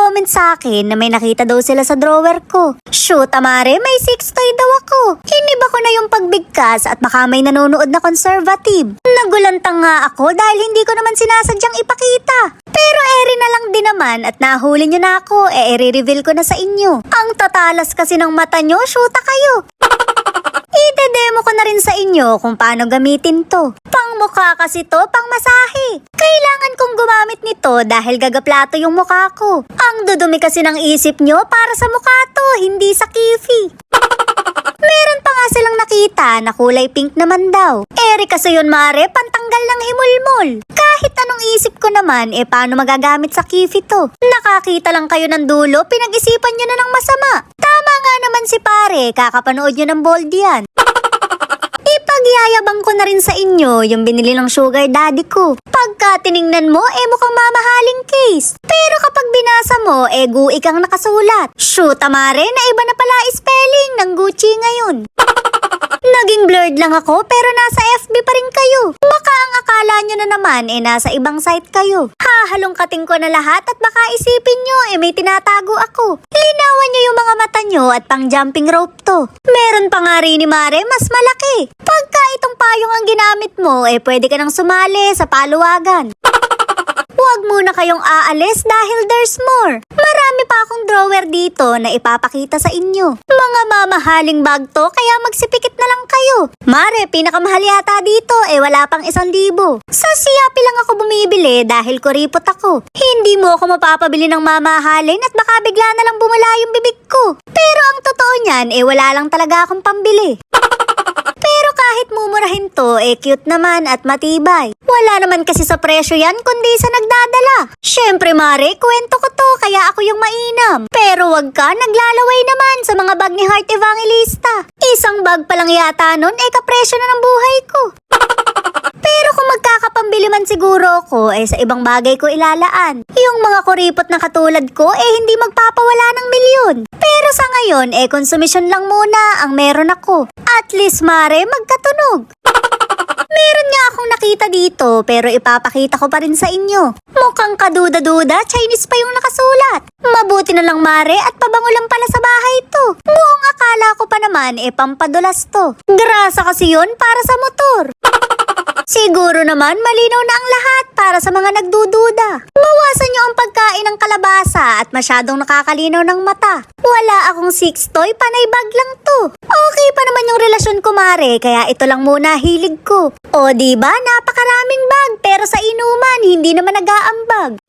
nag-comment sa akin na may nakita daw sila sa drawer ko. Shoot, amare, may sex toy daw ako. Hiniba ko na yung pagbigkas at baka may nanonood na conservative. Nagulantang nga ako dahil hindi ko naman sinasadyang ipakita. Pero eri na lang din naman at nahuli nyo na ako, i-reveal ko na sa inyo. Ang tatalas kasi ng mata nyo, shoota kayo. Ide-demo ko na rin sa inyo kung paano gamitin to. Pangmukha kasi to, pangmasahe. Kailangan kong gumamit nito dahil gagaplato yung mukha ko. Ang dudumi kasi ng isip nyo para sa mukha to, hindi sa kifi. Meron pa nga silang nakita na kulay pink naman daw. Eri kasi yun mare, pantanggal ng himulmol. Kahit anong isip ko naman, paano magagamit sa kifi to? Nakakita lang kayo ng dulo, pinag-isipan nyo na ng masama. Tama nga naman si pare, kakapanood nyo ng bold yan. Ipagyayabang ko na rin sa inyo yung binili ng sugar daddy ko. Pagka tiningnan mo, mukhang mamahaling case. Pero kapag binasa mo, guik ang nakasulat. Shoot, amare, na iba na pala spelling ng Gucci ngayon. Naging blurred lang ako pero nasa FB pa rin kayo. Baka ang akala nyo na naman nasa ibang site kayo. Hahalongkatin ko na lahat at baka isipin nyo may tinatago ako. Linawan nyo yung mga mata nyo at pang jumping rope to. Meron pa nga rin ni Mare mas malaki. Pagka itong payong ang ginamit mo, pwede ka nang sumali sa paluwagan. Huwag muna kayong aalis dahil there's more. Marami pa akong drawer dito na ipapakita sa inyo. Mga mamahaling bag to kaya magsipikit na lang kayo. Mare, pinakamahal yata dito wala pang 1,000. Sa Siapi lang ako bumibili dahil kuripot ako. Hindi mo ako mapapabili ng mamahalin at baka bigla na lang bumula yung bibig ko. Pero ang totoo niyan wala lang talaga akong pambili. Pero kahit mumurahin to, cute naman at matibay. Wala naman kasi sa presyo yan kundi sa nagdadala. Syempre mare, kwento ko to kaya ako yung mainam. Pero wag ka, naglalaway naman sa mga bag ni Heart Evangelista. Isang bag pa lang yata nun, kapresyo na ng buhay ko. Pero kung magkakapambili man siguro ako, sa ibang bagay ko ilalaan. Yung mga kuripot na katulad ko, hindi magpapawala ng milyon. Pero sa ngayon, konsumisyon lang muna ang meron ako. At least, mare, magkatunog. Meron nga akong nakita dito, pero ipapakita ko pa rin sa inyo. Mukhang kaduda-duda, Chinese pa yung nakasulat. Mabuti na lang mare at pabango lang pala sa bahay to. Buong akala ko pa naman, pampadulas to. Grasa kasi yun para sa motor. Siguro naman malinaw na ang lahat para sa mga nagdududa. Bawasan nyo ang pagkain ng kalabasa at masyadong nakakalinaw ng mata. Wala akong sex toy, panay bag lang to. Okay pa naman yung relasyon ko mare, kaya ito lang muna hilig ko. O diba, napakaraming bag pero sa inuman hindi naman nag-aambag.